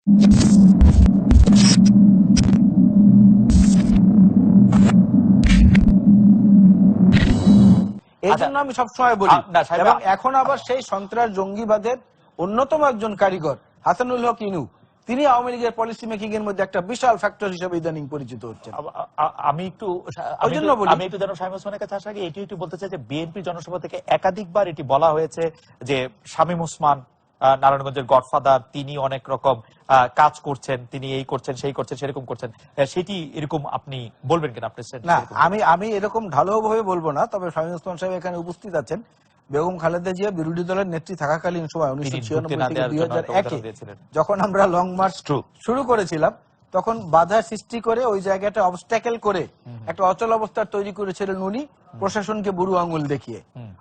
এই জন্য আমি সবসময় বলি, এবং এখন আবার সেই সন্ত্রাস জঙ্গিবাদের অন্যতম একজন কারিগর হাসানুল হক ইনু, তিনি আওয়ামী লীগের পলিসি মেকিং এর মধ্যে একটা বিশাল ফ্যাক্টর হিসেবে ইদানিং পরিচিত হচ্ছেন। আমি একটু যেন শামীম ওসমানের কাছে আসার আগে এটি একটু বলতে চাই যে বিএনপি জনসভা থেকে একাধিকবার এটি বলা হয়েছে যে শামীম ওসমান নারায়ণগঞ্জের গডফাদার, তিনি অনেক রকম কাজ করছেন, তিনি এই করছেন সেই করছেন সেরকম করছেন, সেটি এরকম আপনি বলবেন কিনা? আপনি না, আমি এরকম ঢালাও ভাবে বলবো না, তবে শামীম ওসমান সাহেব এখানে উপস্থিত আছেন। বেগম খালেদা জিয়া বিরোধী দলের নেত্রী থাকাকালীন সময় 1996 থেকে 2001 যখন আমরা লং মার্চ শুরু করেছিলাম, তখন বাধা সৃষ্টি করে ওই জায়গাটা অবস্ট্যাকেল করে একটা অচল অবস্থা তৈরি করেছিলেন উনি, প্রশাসনকে বুড়ো আঙুল দেখিয়ে,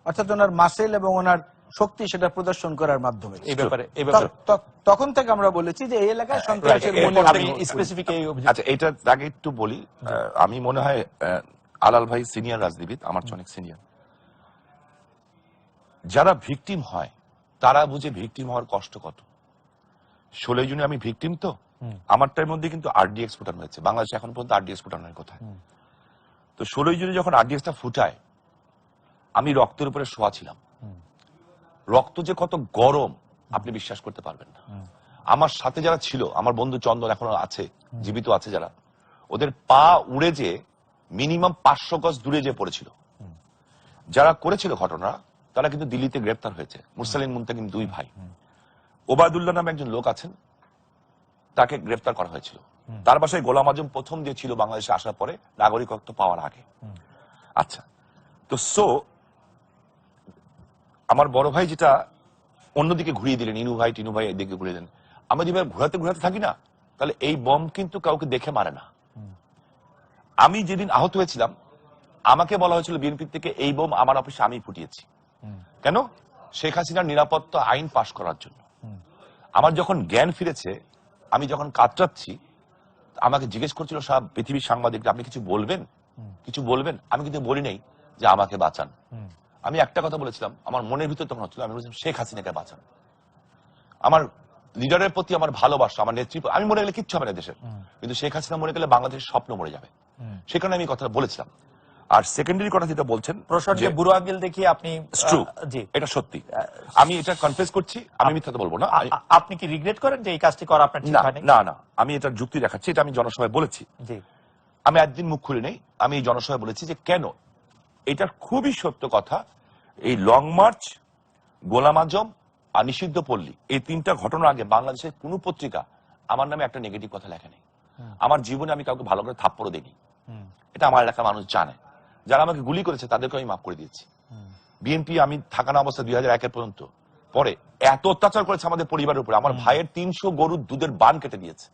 অর্থাৎ ওনার মাসেল এবং ওনার শক্তি সেটা প্রদর্শন করার মাধ্যমে। তখন থেকে আমরা বলেছি যে এই এলাকায় সন্ত্রাসের স্পেসিফিক। আচ্ছা, এটা আগে একটু বলি। আমি মনে হয় আলাল ভাই সিনিয়র রাজনীতিবিদ, আমার চেয়ে অনেক সিনিয়র। যারা ভিকটিম হয় তারা বুঝে ভিকটিম হওয়ার কষ্ট কত। 16 জুনে আমি ভিকটিম, তো আমারটার মধ্যে কিন্তু আরডিএক্স ফুটানো হয়েছে। বাংলাদেশে এখন পর্যন্ত আরডিএক্স ফুটানো হয় কোথায়? তো 16 জুনে যখন আরডিএক্সটা ফুটায়, আমি রক্তের উপরে শোয়া ছিলাম। রক্ত যে কত গরম আপনি বিশ্বাস করতে পারবেন না। আমার সাথে যারা ছিল, আমার বন্ধু চন্দন এখনো আছে, জীবিত আছে যারা, ওদের পা উড়ে যে মিনিমাম 500 গজ দূরে যে পড়েছিল। যারা করেছিল ঘটনা তারা কিন্তু দিল্লিতে গ্রেপ্তার হয়েছে। মুরসালিন মুনতাকিম 2 ভাই। ওবায়দুল্লাহ নামে একজন লোক আছেন, তাকে গ্রেপ্তার করা হয়েছিল। তার বাসায় গোলাম আজম প্রথম যে ছিল বাংলাদেশে আসার পরে, নাগরিকত্ব পাওয়ার আগে। আচ্ছা, তো আমার বড় ভাই যেটা অন্যদিকে ঘুরিয়ে দিলেন, ইনু ভাই টিনু ভাই এদিকে ঘুরিয়ে দিলেন। আমরা যেভাবে ঘোরাতে ঘোরাতে থাকি না, তাহলে এই বম কিন্তু কাউকে দেখে মারে না। আমি যেদিন আহত হয়েছিলাম, আমাকে বলা হয়েছিল বিএনপি থেকে এই বোম আমার অফিসে আমি ফুটিয়েছি। কেন? শেখ হাসিনার নিরাপত্তা আইন পাশ করার জন্য। আমার যখন জ্ঞান ফিরেছে, আমি যখন কাতরাচ্ছি, আমাকে জিজ্ঞেস করছিল সব পৃথিবীর সাংবাদিকরা, আপনি কিছু বলবেন? কিছু বলবেন? আমি কিন্তু বলি নাই যে আমাকে বাঁচান। আমি একটা কথা বলেছিলাম, আমার মনের ভিতর তখন হচ্ছিল, আমি বলেছিলাম শেখ হাসিনাকে বাঁচান। আমার লিডারের প্রতি আমার ভালোবাসা, আমার নেতৃত্ব, আমি মরে গেলে কিচ্ছু হবে না দেশের, কিন্তু শেখ হাসিনা মরে গেলে বাংলাদেশের স্বপ্ন মরে যাবে। সে কারণে আমি কথা বলেছিলাম। আর সেকেন্ডারি কথা যেটা বলছেন, প্রশাসনকে বুড়ো আঙ্গুল দেখিয়ে আপনি, এটা সত্যি, আমি এটা কনফেস করছি, আমি মিথ্যা তো বলবো না। আপনি কি রিগ্রেট করেন যে এই কাজটি করা আপনার ঠিক হয়নি? না না, আমি এটার যুক্তি দেখাচ্ছি, এটা আমি জনসভায় বলেছি। আমি একদিন মুখ খুলে নেই, আমি এই জনসভায় বলেছি যে কেন। এটার খুবই সত্য কথা, এই লং মার্চ, গোলাম আজম আর নিষিদ্ধ পল্লী, এই 3টা ঘটনার আগে বাংলাদেশের কোন পত্রিকা আমার নামে একটা নেগেটিভ কথা লেখে নেই। আমার জীবনে আমি কাউকে ভালো করে থাপ্পড়ও দেইনি, এটা আমার এলাকার মানুষ জানে। যারা আমাকে গুলি করেছে তাদেরকে আমি মাফ করে দিয়েছি। বিএনপি আমি থাকানো অবস্থা 2001 পর্যন্ত, পরে এত অত্যাচার করেছে আমাদের পরিবারের উপরে। আমার ভাইয়ের 300 গরুর দুধের বান কেটে দিয়েছে,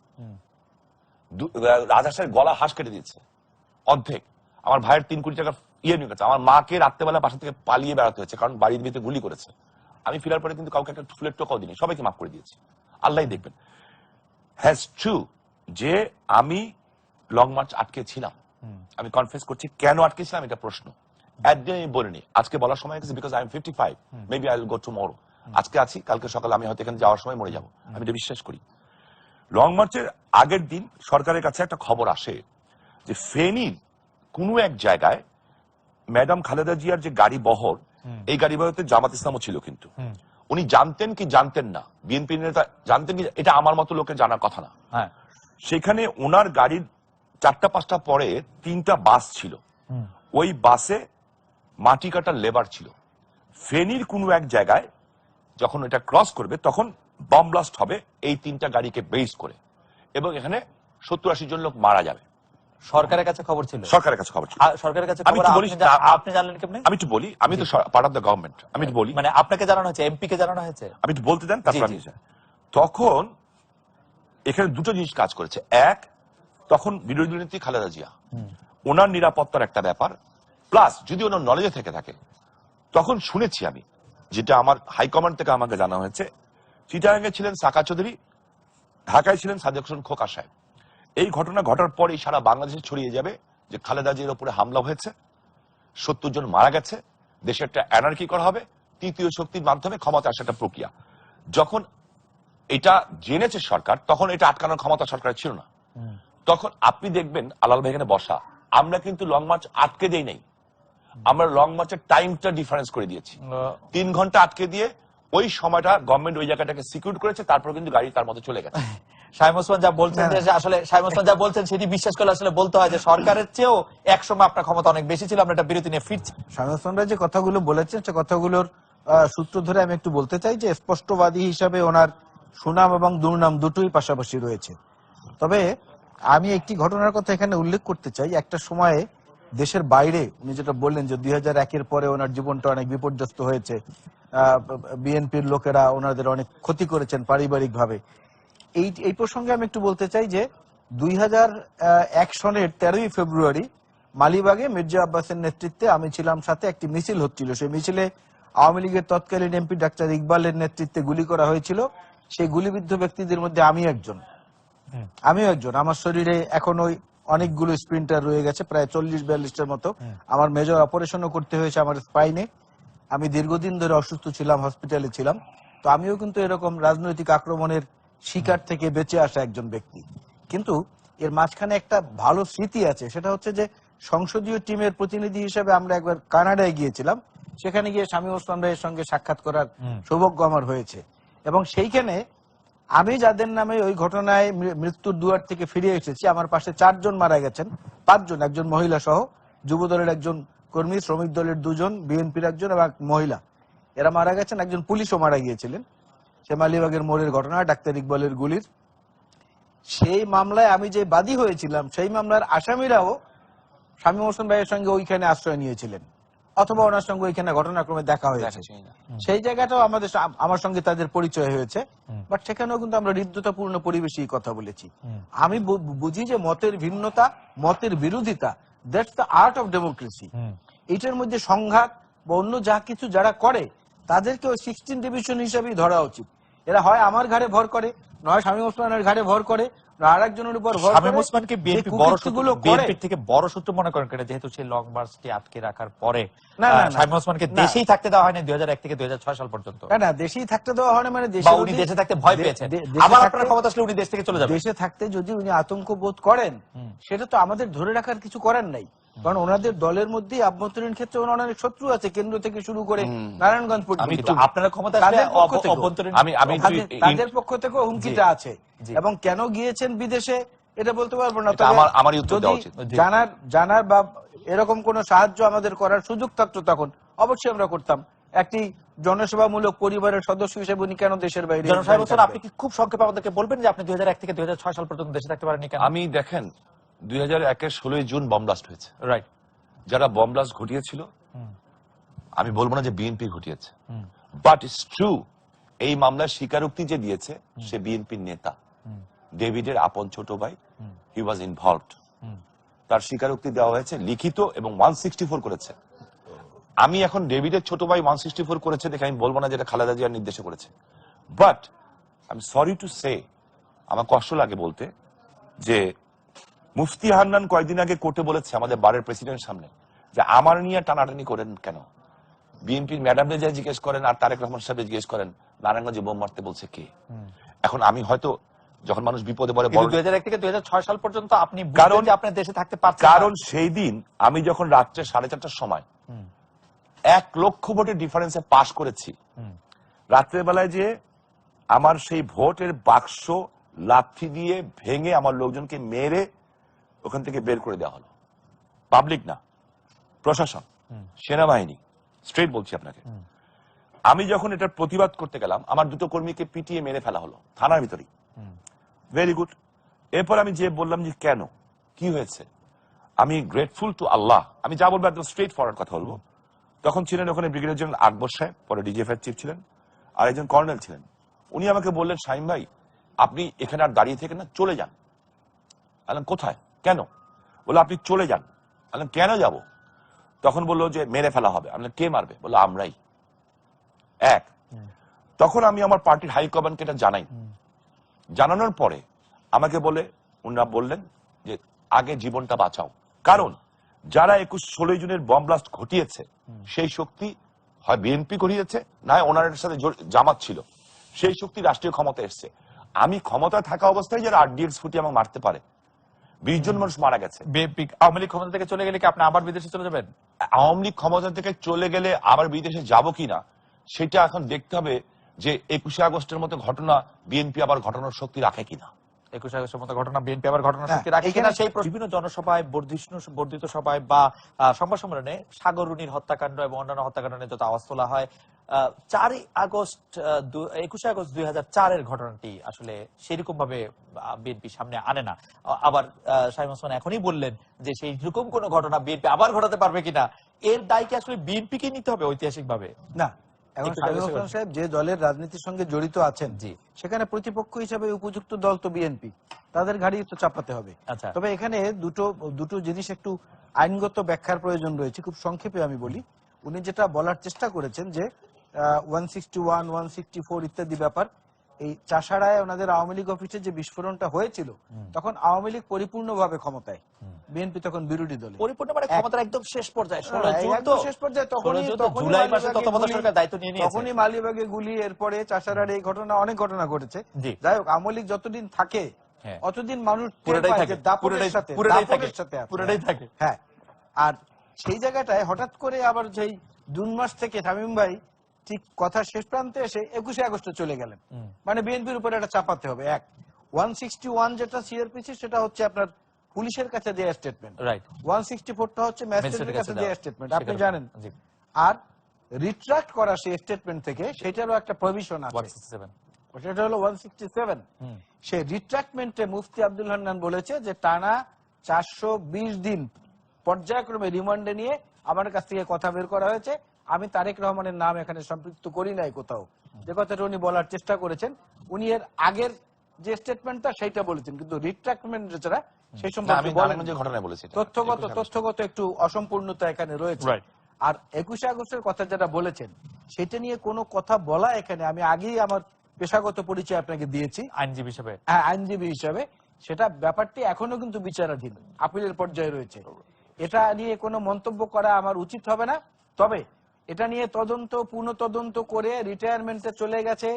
রাজহাঁসের গলা হাঁস কেটে দিয়েছে অর্ধেক। আমার ভাইয়ের 3 কোটি টাকা ইয়ে নিয়ে গেছে। আমার মাকে রাত্রেবেলা বাসা থেকে পালিয়ে বেড়াতে হয়েছে, কারণ বাড়ির ভিতরে গুলি করেছে। আমি ফিরার পরে কিন্তু কাউকে একটা ফুলের টোকাও দিইনি, সবাইকে মাফ করে দিয়েছি। আল্লাহ দেখবেন। হ্যাজ ট্রু যে আমি লং মার্চ আটকে ছিলাম, আমি কনফেস করছি। কেন আটকে ছিলাম এটা প্রশ্ন, একদিন আমি বলিনি, আজকে বলার সময় গেছে, because I am 55, maybe I will go tomorrow. আজকে আছি, কালকে সকালে আমি হয়তো এখানে যাওয়ার সময় মরে যাবো, আমি এটা বিশ্বাস করি। লং মার্চের আগের দিন সরকারের কাছে একটা খবর আসে যে ফেনীর কোন এক জায়গায় ম্যাডাম খালেদা জিয়ার যে গাড়ি বহর, এই গাড়ি বহরতে জামাত ইসলামও ছিল। কিন্তু উনি জানতেন কি জানতেন না, বিএনপি নেতা জানতেন কি, এটা আমার মতো লোকের জানার কথা না। সেখানে ওনার গাড়ির 4টা-5টা পরে 3টা বাস ছিল, ওই বাসে মাটি কাটার লেবার ছিল। ফেনীর কোন এক জায়গায় যখন এটা ক্রস করবে তখন বম ব্লাস্ট হবে এই 3টা গাড়িকে বেস করে, এবং এখানে 70-80 জন লোক মারা যাবে। সরকারের কাছে খবর ছিল, সরকারের কাছে খবর ছিল। সরকারের কাছে আপনি জানলেন কেমনে? আমি একটু বলি, আমি তো পার্ট অফ দ্য গভর্নমেন্ট, আমি একটু বলি। মানে আপনাকে জানানো হয়েছে, এমপি কে জানানো হয়েছে? আমি একটু বলতে দেন, তারপর আমি তখন এখানে দুটো জিনিস কাজ করেছে। এক, তখন বিরোধী নেত্রী খালেদা জিয়া, ওনার নিরাপত্তার একটা ব্যাপার, প্লাস যদি ওনার নলেজে থেকে থাকে, তখন শুনেছি আমি, যেটা আমার হাইকমান্ড থেকে আমাকে জানা হয়েছে, চিটাগাঙ্গে ছিলেন সাকা চৌধুরী, ঢাকায় ছিলেন সাদেক হোসেন খোকা সাহেব। এই ঘটনা ঘটার পরেই সারা বাংলাদেশে ছড়িয়ে যাবে যে খালেদা জিয়ার উপরে হামলা হয়েছে, 70 জন মারা গেছে, দেশে একটা অ্যানার্কি করা হবে, তৃতীয় শক্তির মাধ্যমে ক্ষমতা আসার একটা প্রক্রিয়া। যখন এটা জেনেছে সরকার, তখন এটা আটকানোর ক্ষমতা সরকারের ছিল না। তখন আপনি দেখবেন আলাল ভাই এখানে বসা, আমরা কিন্তু লং মার্চ আটকে দেই নাই, আমরা লং মার্চের টাইমটা ডিফারেন্স করে দিয়েছি। 3 ঘন্টা আটকে দিয়ে ওই সময়টা গভর্নমেন্ট ওই জায়গাটাকে সিকিউর করেছে, তারপর কিন্তু গাড়ি তার মধ্যে চলে গেছে। শামীম ওসমান যা বলছেন যে আসলে শামীম ওসমান যা বলছেন সেটি বিশ্বাস করলে আসলে বলতে হয় যে সরকারের চেয়েও একসময় আপনার ক্ষমতা অনেক বেশি ছিল। আমরা একটা বিরতি নিয়ে ফিরছি। শামীম ওসমান ভাই যে কথাগুলো বলেছেন সে কথাগুলোর সূত্র ধরে আমি একটু বলতে চাই যে স্পষ্টবাদী হিসাবে ওনার সুনাম এবং দুর্নাম দুটোই পাশাপাশি রয়েছে। তবে আমি একটি ঘটনার কথা এখানে উল্লেখ করতে চাই। একটা সময়ে দেশের বাইরে উনি যেটা বললেন যে 2001-এর পরে ওনার জীবনটা অনেক বিপর্যস্ত হয়েছে, বিএনপির লোকেরা ওনাদের অনেক ক্ষতি করেছেন পারিবারিকভাবে। এই প্রসঙ্গে আমি একটু বলতে চাই যে 2001 সনের 13ই ফেব্রুয়ারি মালিবাগে মির্জা আব্বাসের নেতৃত্বে আমি ছিলাম সাথে, একটি মিছিল হচ্ছিল। সেই মিছিলে আওয়ামী লীগের তৎকালীন এমপি ডাক্তার ইকবালের নেতৃত্বে গুলি করা হয়েছিল। সেই গুলিবিদ্ধ ব্যক্তিদের মধ্যে আমিও একজন। আমার শরীরে এখনো অনেকগুলো স্প্রিন্টার রয়ে গেছে, প্রায় 40-42টার মতো। আমার মেজর অপারেশনও করতে হয়েছে আমার স্পাইনে। আমি দীর্ঘদিন ধরে অসুস্থ ছিলাম, হসপিটালে ছিলাম। তো আমিও কিন্তু এরকম রাজনৈতিক আক্রমণের শিকার থেকে বেঁচে আসা একজন ব্যক্তি। কিন্তু এর মাঝখানে একটা ভালো স্মৃতি আছে, সেটা হচ্ছে যে সংসদীয় টিমের প্রতিনিধি হিসেবে আমরা একবার কানাডায় গিয়েছিলাম। সেখানে গিয়ে শামীম ওসমান ভাইয়ের সঙ্গে সাক্ষাৎ করার সৌভাগ্য আমার হয়েছে। এবং সেইখানে আমি যাদের নামে ওই ঘটনায় মৃত্যুর দুয়ার থেকে ফিরে এসেছি, আমার পাশে 4 জন মারা গেছেন, 5 জন, একজন মহিলা সহ, যুবদলের একজন কর্মী, শ্রমিক দলের 2 জন, বিএনপির একজন এবং মহিলা, এরা মারা গেছেন। একজন পুলিশও মারা গিয়েছিলেন মালিবাগের মোড়ের ঘটনা, ডাক্তার ইকবালের গুলির। সেই মামলায় আমি যে বাদী হয়েছিলাম, সেই মামলার আসামিরাও শামীম ওসমান ভাইয়ের সঙ্গে ওইখানে আশ্রয় নিয়েছিলেন, অথবা ওনার সঙ্গে ওইখানে ঘটনাক্রমে দেখা হয়েছে। সেই জায়গাটাও আমার সঙ্গে তাদের পরিচয় হয়েছে। বাট সেখানেও কিন্তু আমরা হৃদ্যতাপূর্ণ পরিবেশেই কথা বলেছি। আমি বুঝি যে মতের ভিন্নতা, মতের বিরোধিতা, that's the art of democracy. এটার মধ্যে সংঘাত বা অন্য যা কিছু যারা করে তাদেরকে 16 ডিভিশন হিসেবেই ধরা উচিত। এরা হয় আমার ঘাড়ে ভর করে, নয় শামীম ওসমানের ঘাড়ে ভর করে, আরেকজনের উপর ভর করে। শামীম ওসমানকে বিএনপি বিএনপি থেকে বড় শত্রু মনে করেন কেন? যেহেতু সেই লং মার্চটি আটকে রাখার পরে শামীম ওসমানকে দেশেই থাকতে দেওয়া হয়নি 2001 থেকে 2006 সাল পর্যন্ত। না, দেশেই থাকতে দেওয়া হয় না, মানে উনি দেশে থাকতে ভয় পেয়েছেন, আবার আপনার ক্ষমতা আসলে উনি দেশ থেকে চলে যাবেন। দেশে থাকতে যদি উনি আতঙ্ক বোধ করেন, সেটা তো আমাদের ধরে রাখার কিছু করার নাই। কারণ ওনাদের দলের মধ্যে আভ্যন্তরীণ ক্ষেত্রে অনেক শত্রু আছে, কেন্দ্র থেকে শুরু করে নারায়ণগঞ্জ পর্যন্ত। আপনার ক্ষমতা তাদের পক্ষ থেকে হুমকিটা আছে। এবং কেন গিয়েছেন বিদেশে এটা বলতে পারবো না। আমারই উত্তর দেওয়া উচিত। জানার বা এরকম কোন সাহায্য আমাদের করার সুযোগ থাকতো তখন অবশ্যই আমরা করতাম। একটি জনসেবামূলক পরিবারের সদস্য হিসেবে উনি কেন দেশের বাইরে? আপনি কি খুব সংক্ষেপে আমাদেরকে বলবেন যে আপনি 2001 থেকে 2006 সাল পর্যন্ত দেশে থাকতে পারেননি কেন? আমি দেখেন 2001-এর 16 জুন বম ব্লাস্ট হয়েছে। রাইট। যারা বম ব্লাস্ট ঘটিয়েছিল, আমি বলবো না যে বিএনপি ঘটিয়েছে, বাট ইটস ট্রু, এই মামলার স্বীকারোক্তি যে দিয়েছে সে বিএনপির নেতা, ডেভিডের আপন ছোট ভাই, হি ওয়াজ ইনভলভড। তার স্বীকারোক্তি দেওয়া হয়েছে লিখিত এবং 164 করেছে। আমি এখন ডেভিডের ছোট ভাই 164 করেছে দেখে আমি বলবো না যেটা খালেদা জিয়ার নির্দেশে করেছে, but I am sorry to say, আমার কষ্ট লাগে বলতে, যে মুফতি হান্নান কয়েকদিন আগে কোর্টে বলেছে আমাদের বারের প্রেসিডেন্টের সামনে যে আমার নিয়ে টানাটানি করেন কেন, বিএনপির ম্যাডামরে যা জিজ্ঞেস করেন আর তারেক রহমান সাহেব জিজ্ঞেস করেন নারায়ণগঞ্জে বোম মারতে বলছে কে। এখন আমি হয়তো যখন মানুষ বিপদে পড়ে, 2001 থেকে 2006 সাল পর্যন্ত আপনি কারণ আপনি দেশে থাকতে পারছেন, কারণ সেই দিন আমি যখন রাত্রে 4:30টার সময় 1 লক্ষ ভোটের ডিফারেন্সে পাশ করেছি, রাত্রের বেলায় যে আমার সেই ভোটের বাক্স লাথি দিয়ে ভেঙে আমার লোকজনকে মেরে ওখান থেকে বের করে দেওয়া হলো। পাবলিক না, প্রশাসন, সেনাবাহিনী, স্ট্রেট বলছি আপনাকে। আমি যখন এটার প্রতিবাদ করতে গেলাম, আমার 2 কর্মীকে পিটিয়ে মেরে ফেলা হলো থানার ভিতরেই। Very good. এরপর আমি যে বললাম যে কেন, কি হয়েছে, আমি গ্রেটফুল টু আল্লাহ, আমি যা বলবো একদম স্ট্রেট ফরওয়ার্ড কথা বলবো। তখন ছিলেন ওখানে ব্রিগেডিয়ার জেনারেল আকবর সাহেব, পরে ডিজিএফআই চিফ ছিলেন, আর একজন কর্নেল ছিলেন। উনি আমাকে বললেন, শামীম ভাই আপনি এখানে আর দাঁড়িয়ে থেকে না, চলে যান। বললাম কোথায়, কেন? বললো আপনি চলে যান। বললাম কেন যাব? তখন বললো যে মেরে ফেলা হবে। আমি কে মারবে? বললো আমরাই। তখন আমি আমার পার্টির হাইকমান্ডকে এটা জানাই। জানানোর পরে আমাকে বলে উনারা বললেন যে আগে জীবনটা বাঁচাও, কারণ যারা 21-16 জুনের বম ব্লাস্ট ঘটিয়েছে সেই শক্তি হয় বিএনপি ঘটিয়েছে, না ওনার সাথে জামাত ছিল, সেই শক্তি রাষ্ট্রীয় ক্ষমতা এসছে। আমি ক্ষমতায় থাকা অবস্থায় যারা আরডিএক্স ফুটিয়ে আমাকে মারতে পারে, 20 জন মানুষ মারা গেছে। বিএনপি আওয়ামী লীগ ক্ষমতা থেকে চলে গেলে কি আপনি আবার বিদেশে চলে যাবেন? আওয়ামী লীগ ক্ষমতা থেকে চলে গেলে আবার বিদেশে যাব কিনা সেটা এখন দেখতে হবে যে 21শে আগস্টের মতো ঘটনা বিএনপি আবার ঘটানোর শক্তি রাখে কিনা। 21 আগস্টের মতো ঘটনা বিএনপি আবার ঘটনার শক্তি রাখে কিনা সেই বিভিন্ন জনসভায়, বর্ধিত সভায় বা সংবাদ সম্মেলনে সাগররুনির হত্যাকাণ্ড এবং অন্যান্য হত্যাকাণ্ড নিয়ে যত আওয়াজ তোলা হয়, 21শে আগস্ট 2004-এর ঘটনাটি আসলে সেরকম ভাবে বিএনপি সামনে আনে না। আবার শামীম ওসমান এখনই বললেন যে সেই রকম কোন ঘটনা বিএনপি আবার ঘটাতে পারবে কিনা, এর দায় কি আসলে বিএনপিকে নিতে হবে ঐতিহাসিক ভাবে? না, এখন শামীম ওসমান সাহেব যে দলের রাজনীতির সঙ্গে জড়িত আছেন, সেখানে প্রতিপক্ষ হিসেবে উপযুক্ত দল তো বিএনপি, তাদের ঘাড়ি তো চাপাতে হবে। তবে এখানে দুটো জিনিস একটু আইনগত ব্যাখ্যার প্রয়োজন রয়েছে। খুব সংক্ষেপে আমি বলি, উনি যেটা বলার চেষ্টা করেছেন যে 161, 164 ইত্যাদি ব্যাপার, এই চাষাড়ায় ওনাদের আওয়ামী লীগ অফিসে যে বিস্ফোরণটা হয়েছিল তখন আওয়ামী লীগ পরিপূর্ণভাবে ক্ষমতায়, বিএনপি তখন বিরোধী দল। পরিপূর্ণ মানে ক্ষমতার একদম শেষ পর্যায়ে, শেষ পর্যায়ে তখনই মালিবাগে গুলি, এরপরে চাষাড়ার এই ঘটনা, অনেক ঘটনা ঘটেছে। যাই হোক, আওয়ামী লীগ যতদিন থাকে অতদিন মানুষ পুরোটাই থাকে। হ্যাঁ, আর সেই জায়গাটায় হঠাৎ করে আবার যেই জুন মাস থেকে শামীম ভাই ঠিক কথা শেষ প্রান্তে এসে 21শে আগস্টে চলে গেলেন, মানে বিএনপির উপরে এটা চাপাতে হবে। 161 যেটা সিআরপিসি, সেটা হচ্ছে আপনার পুলিশের কাছে দেওয়া স্টেটমেন্ট, 164টা হচ্ছে ম্যাজিস্ট্রেটের কাছে দেওয়া স্টেটমেন্ট, আপনি জানেন। আর রিট্রাক্ট করা সেই স্টেটমেন্ট থেকে সেটারও একটা প্রভিশন আছে, সেটা হলো 167। সেই রিট্রাক্টমেন্টে মুফতি আব্দুল হান্নান বলেছে যে টানা 420 দিন পর্যায়ক্রমে রিমান্ডে নিয়ে আমার কাছ থেকে কথা বের করা হয়েছে, আমি তারেক রহমানের নাম এখানে সম্পৃক্ত করি নাই কোথাও। যে কথাটা উনি বলার চেষ্টা করেছেন, উনি এর আগের যে স্টেটমেন্টটা সেইটা বলেছেন, কিন্তু রিট্রাক্টমেন্ট যেটা সেই সম্পর্কে তথ্যগত একটু অসম্পূর্ণতা এখানে রয়েছে। আর 21শে আগস্টের কথা যেটা বলেছেন সেটা নিয়ে কোনো কথা বলা, এখানে আমি আগেই আমার পেশাগত পরিচয় আপনাকে দিয়েছি আইনজীবী হিসেবে। হ্যাঁ, আইনজীবী হিসেবে সেটা ব্যাপারটি এখনো কিন্তু বিচারাধীন, আপিলের পর্যায়ে রয়েছে। এটা নিয়ে কোনো মন্তব্য করা আমার উচিত হবে না। তবে এটা নিয়ে পূর্ণ তদন্ত করে রিটায়ারমেন্টে চলে গেছে,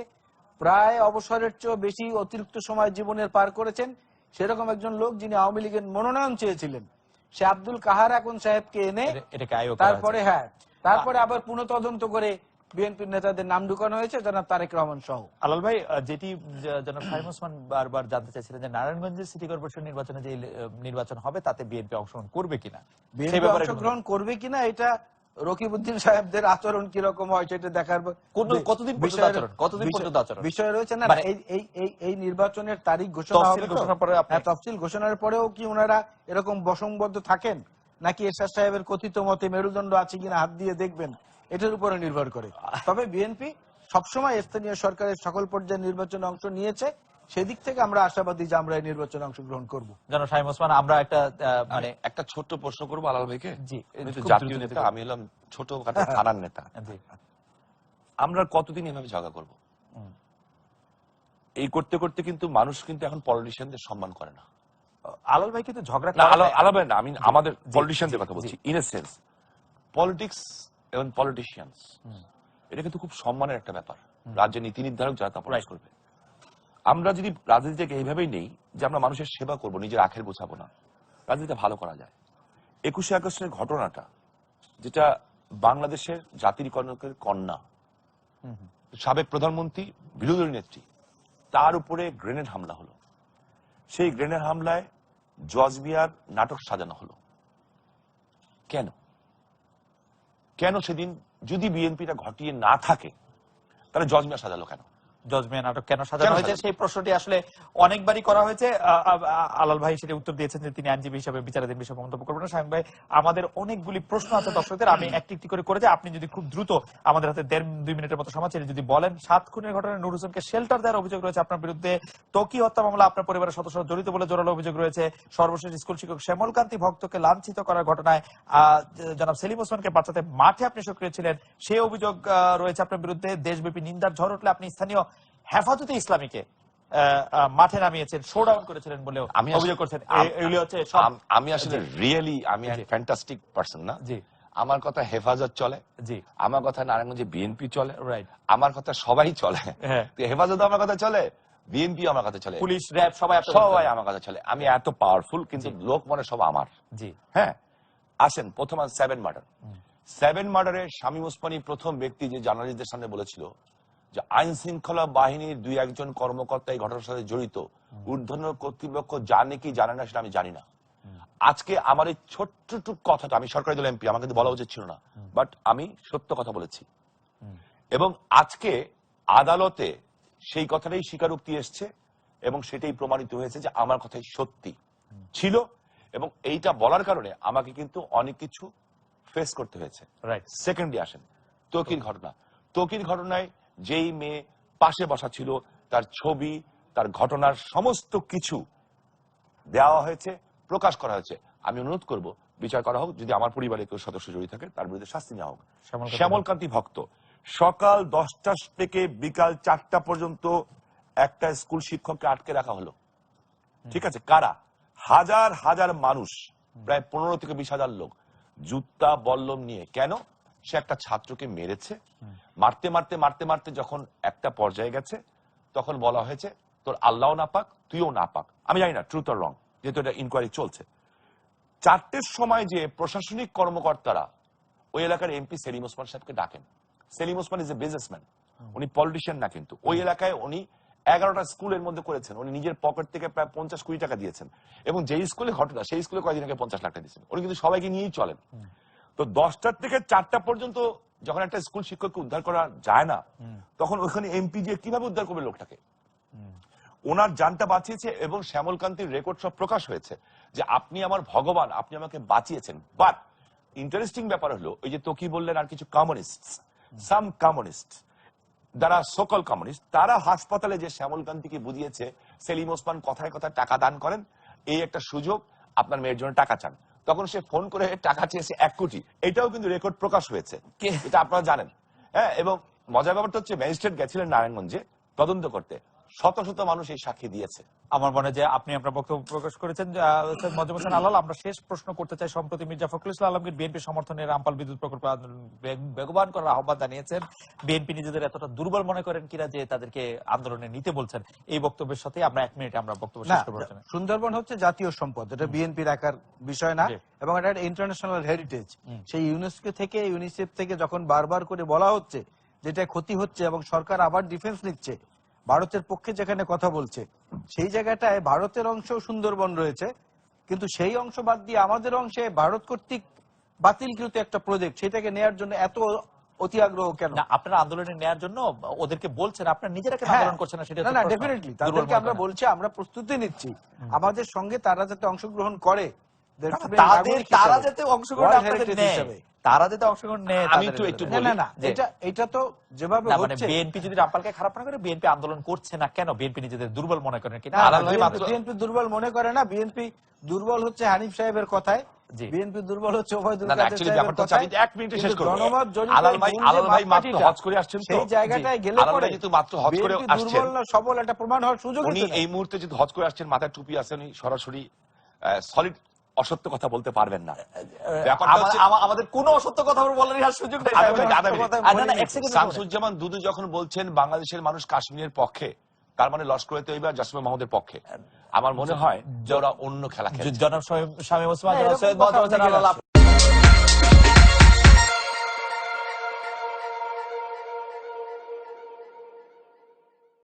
প্রায় অবসরের চেয়েও বেশি অতিরিক্ত সময় জীবনের পার করেছেন সেরকম একজন লোক, যিনি আওয়ামী লীগের মনোনয়ন চেয়েছিলেন, সে আব্দুল কাহার আকুন সাহেবকে এনে তারপরে আবার পুনঃ তদন্ত করে বিএনপির নেতাদের নাম ঢুকানো হয়েছে, জনাব তারেক রহমান সহ। আলাল ভাই, যেটি জনাব শামীম ওসমান বারবার জানতে চাইছিলেন যে নারায়ণগঞ্জের সিটি কর্পোরেশন নির্বাচনে যে নির্বাচন হবে তাতে বিএনপি অংশগ্রহণ করবে কিনা, বিএনপি অংশগ্রহণ করবে কিনা, এটা রকিবউদ্দিন সাহেবদের আচরণ কিরকম হয় সেটা দেখার কতদিন পর্যন্ত আচরণ বিষয় রয়েছে। না, এই নির্বাচনের তারিখ ঘোষণা হবে, তফসিল ঘোষণার পরেও কি ওনারা এরকম বসংবদ্ধ থাকেন, নাকি এরশাদ সাহেবের কথিত মতে মেরুদণ্ড আছে কিনা হাত দিয়ে দেখবেন, এটার উপরে নির্ভর করে। তবে বিএনপি সবসময় স্থানীয় সরকারের সকল পর্যায়ে নির্বাচনে অংশ নিয়েছে, সেদিক থেকে আমরা আশাবাদী যে আমরা এই নির্বাচনে অংশগ্রহণ করবো। জনাব শামীম ওসমান, আমরা একটা ছোট্ট প্রশ্ন করবো আলাল ভাইকে। জাতীয় নেতা, আমি হলাম ছোট থানার নেতা, আমরা কতদিন এভাবে ঝগড়া করবো? এই করতে করতে কিন্তু মানুষ কিন্তু এখন পলিটিশিয়ানদের সম্মান করে না। আলাল ভাই কিন্তু ঝগড়া আলাল ভাই না, আমি আমাদের পলিটিশিয়ানদের কথা বলছি। ইন এ সেন্স পলিটিক্স এবং পলিটিশিয়ানস এটা কিন্তু খুব সম্মানের একটা ব্যাপার। রাজ্যের নীতি নির্ধারক যারা তা প্রকাশ করবে, আমরা যদি রাজনীতিকে এইভাবেই নেই যে আমরা মানুষের সেবা করব, নিজের আখের গোছাবো না, রাজনীতিটা ভালো করা যায়। 21শে আগস্টের ঘটনাটা, যেটা বাংলাদেশের জাতির কনকের কন্যা, সাবেক প্রধানমন্ত্রী, বিরোধী দলীয় নেত্রী, তার উপরে গ্রেনেড হামলা হলো। সেই গ্রেনেড হামলায় জজ মিয়ার নাটক সাজানো হলো। কেন কেন সেদিন যদি বিএনপিটা ঘটিয়ে না থাকে তাহলে জজ মিয়া সাজালো কেন? জজ মিয়া নাটক কেন সাজানো হয়েছে সেই প্রশ্নটি আসলে অনেকবারই করা হয়েছে। আলাল ভাই সেটা উত্তর দিয়েছেন যে তিনি আইনজীবী হিসেবে বিচারাধীন বিষয়ে মন্তব্য করবেন না। শামীম ভাই, আমাদের অনেকগুলি প্রশ্ন আছে দর্শকদের, আমি একটি একটি করে যাই, আপনি যদি খুব দ্রুত আমাদের হাতে 1.5-2 মিনিটের মতো সময় ছেড়ে যদি বলেন। 7 খুনের ঘটনায় নূর হোসেনকে শেল্টার দেওয়ার অভিযোগ রয়েছে আপনার বিরুদ্ধে, ত্বকী হত্যা মামলা আপনার পরিবারের সদস্য জড়িত বলে জোরালো অভিযোগ রয়েছে, সর্বশেষ স্কুল শিক্ষক শ্যামলকান্তি ভক্তকে লাঞ্ছিত করার ঘটনায় জনাব সেলিম ওসমানকে বাঁচাতে মাঠে আপনি সক্রিয় ছিলেন, সেই অভিযোগ রয়েছে আপনার বিরুদ্ধে। দেশব্যাপী নিন্দার ঝড় উঠলে আপনি স্থানীয় হেফাজতে ইসলামীকে মাঠে নামিয়েছেন, শোডাউন করেছিলেন বলেও অভিযোগ করছেন। আমি আসলে রিয়েলি আমি ফ্যান্টাস্টিক পারসন না। জি, আমার কথা হেফাজত চলে, জি, আমার কথা নারায়ণগঞ্জে বিএনপি চলে, রাইট, আমার কথা সবাই চলে। হেফাজত আমার কথা চলে, বিএনপি আমার কাছে চলে, পুলিশ, র‍্যাব সবাই আমার কাছে চলে। আমি এত পাওয়ারফুল, কিন্তু লোক মনে সব আমার। জি হ্যাঁ, আসেন প্রথম 7 মার্ডার। 7 মার্ডারে শামীম ওসমানী প্রথম ব্যক্তি যে জার্নালিস্টদের সামনে বলেছিল যে আইন শৃঙ্খলা বাহিনীর 2-1 কর্মকর্তা এই ঘটনার সাথে জড়িত, ঊর্ধ্বতন কর্তৃপক্ষ জানে কি জানে না সেটা আমি জানি না। আজকে আমার এই ছোট্টটুক কথাটা, আমি সরকারি দল এমপি, আমাকে বলা উচিত ছিল না, বাট আমি সত্য কথা বলেছি। এবং আজকে আদালতে সেই কথাটাই স্বীকারোক্তি এসছে এবং সেটাই প্রমাণিত হয়েছে যে আমার কথাই সত্যি ছিল। এবং এইটা বলার কারণে আমাকে কিন্তু অনেক কিছু ফেস করতে হয়েছে। সেকেন্ডলি আসেন ত্বকির ঘটনা। ত্বকির ঘটনায় যেই মেয়ে পাশে বসা ছিল, তার ছবি, তার ঘটনার সমস্ত কিছু দেওয়া হয়েছে, প্রকাশ করা হয়েছে। আমি অনুরোধ করব বিচার করা হোক, যদি আমার পরিবারের কেউ সদস্য জড়িত থাকে তার বিরুদ্ধে শাস্তি নেওয়া হোক। শ্যামলকান্তি ভক্ত সকাল 10টা থেকে বিকাল 4টা পর্যন্ত একটা স্কুল শিক্ষককে আটকে রাখা হলো। ঠিক আছে, কারা? হাজার হাজার মানুষ, প্রায় 15 থেকে 20,000 লোক জুতা বল্লম নিয়ে। কেন? সে একটা ছাত্রকে মেরেছে। মারতে মারতে মারতে মারতে যখন একটা পর্যায়ে গেছে, তখন বলা হয়েছে তোর আল্লাহ না পাক, তুইও না পাক। আমি জানি না ট্রুথ অর রং, যেহেতু এটা ইনকোয়ারি চলছে। 4টের সময় যে প্রশাসনিক কর্মকর্তারা ওই এলাকার এমপি সেলিম ওসমান সাহেবকে ডাকেন। Selim Osman is a businessman, উনি পলিটিশিয়ান না, কিন্তু ওই এলাকায় উনি 11টা স্কুলের মধ্যে করেছেন। উনি নিজের পকেট থেকে প্রায় 50 কোটি টাকা দিয়েছেন। এবং যেই স্কুলে ঘটনা, সেই স্কুলে কয়েকদিন আগে 50 লাখ টাকা দিয়েছেন। উনি কিন্তু সবাইকে নিয়েই চলেন। তো 10টা থেকে 4টা পর্যন্ত যখন একটা স্কুল শিক্ষককে উদ্ধার করা যায় না, তখন ওখানে এমপি দিয়ে কিভাবে উদ্ধার করবে লোকটাকে? ওনার জানটা বাঁচিয়েছে এবং শ্যামলকান্তির রেকর্ড সব প্রকাশ হয়েছে যে আপনি আমার ভগবান, আপনি আমাকে বাঁচিয়েছেন। বাট ইন্টারেস্টিং ব্যাপার হলো, ওই যে তোকি বললেন আর কিছু কমিউনিস্ট, সাম কমিউনিস্ট, যারা সকল কমিউনিস্ট, তারা হাসপাতালে যে শ্যামলকান্তিকে বুঝিয়েছে সেলিম ওসমান কথায় কথায় টাকা দান করেন, এই একটা সুযোগ, আপনার মেয়ের জন্য টাকা চান। তখন সে ফোন করে টাকা চেয়েছে 1 কোটি। এটাও কিন্তু রেকর্ড প্রকাশ হয়েছে, এটা আপনারা জানেন। হ্যাঁ, এবং মজার ব্যাপারটা হচ্ছে ম্যাজিস্ট্রেট গেছিলেন নারায়ণগঞ্জে তদন্ত করতে, শত শত মানুষ এই সাক্ষী দিয়েছে। আমার মনে হয় যে আপনি আপনার বক্তব্য প্রকাশ করেছেন। মজিবুর হোসেন আলাল, আমরা শেষ প্রশ্ন করতে চাই। সম্প্রতি মির্জা ফখরুল ইসলাম আলমগীর বিএনপি সমর্থনে রামপাল বিদ্যুৎ প্রকল্প বেগবান করার আহ্বান জানিয়েছেন। বিএনপি নিজেদের এতটা দুর্বল মনে করেন কিনা যে তাদেরকে আন্দোলনে নিতে বলছেন? এই বক্তব্যের সাথে আমরা 1 মিনিটে আমরা বক্তব্য শেষ করব। সুন্দরবন হচ্ছে জাতীয় সম্পদ, এটা বিএনপির একার বিষয় না, এবং এটা ইন্টারন্যাশনাল হেরিটেজ। সেই ইউনেস্কো থেকে, ইউনিসেফ থেকে যখন বারবার করে বলা হচ্ছে যেটা ক্ষতি হচ্ছে এবং সরকার আবার ডিফেন্স নিচ্ছে, ভারতের পক্ষে যেখানে কথা বলছে, সেই জায়গাটায় ভারতের অংশেও সুন্দরবন রয়েছে, কিন্তু সেই অংশ বাদ দিয়ে আমাদের অংশে ভারত কর্তৃক বাতিলকৃত একটা প্রজেক্ট, সেটাকে নেয়ার জন্য এত অতি আগ্রহ কেন? না, আপনারা আন্দোলনে নেয়ার জন্য ওদেরকে বলছেন, আপনারা নিজেরা কেন আন্দোলন করছেন না? সেটা না, ডেফিনেটলি তাদেরকে আমরা বলছি, আমরা প্রস্তুতি নিচ্ছি আমাদের সঙ্গে তারা যাতে অংশগ্রহণ করে, তারা যাতে অংশগ্রহণ নেয়, তারা যাতে অংশগ্রহণ নেয়। আমি একটু বলি, না, এটা তো যেভাবে হচ্ছে, বিএনপি যদি রামপালকে খারাপ না করে, বিএনপি আন্দোলন করছে না কেন? বিএনপি নিজেদের দুর্বল মনে করেন কিনা? বিএনপি দুর্বল মনে করে না, বিএনপি দুর্বল হচ্ছে হানিফ সাহেবের কথায়, বিএনপি দুর্বল হচ্ছে ওবায়দুল কাদের সাহেবের কথায়। 1 মিনিটে শেষ করব। জনমত জরিপ আলাল ভাই মাত্র হজ করে আসছেন, তো সেই জায়গাটায় গেলে পরে কিন্তু মাত্র হজ করে আসছেন, দুর্বল না সবল একটা প্রমাণ হওয়ার সুযোগ উনি এই মুহূর্তে যদি হজ করে আসছেন, মাথায় টুপি আছে, উনি সরাসরি সলিড অসত্য কথা বলতে পারবেন না। আমাদের কোনো অসত্য কথা বলার সুযোগ নেই। শামসুজ্জামান দুদু যখন বলছেন বাংলাদেশের মানুষ কাশ্মীরের পক্ষে, তার মানে লস্কর তৈয়বা জাসিম মাহমুদের পক্ষে। আমার মনে হয় যে ওরা অন্য খেলা খেলে। জনাব শামীম ওসমান,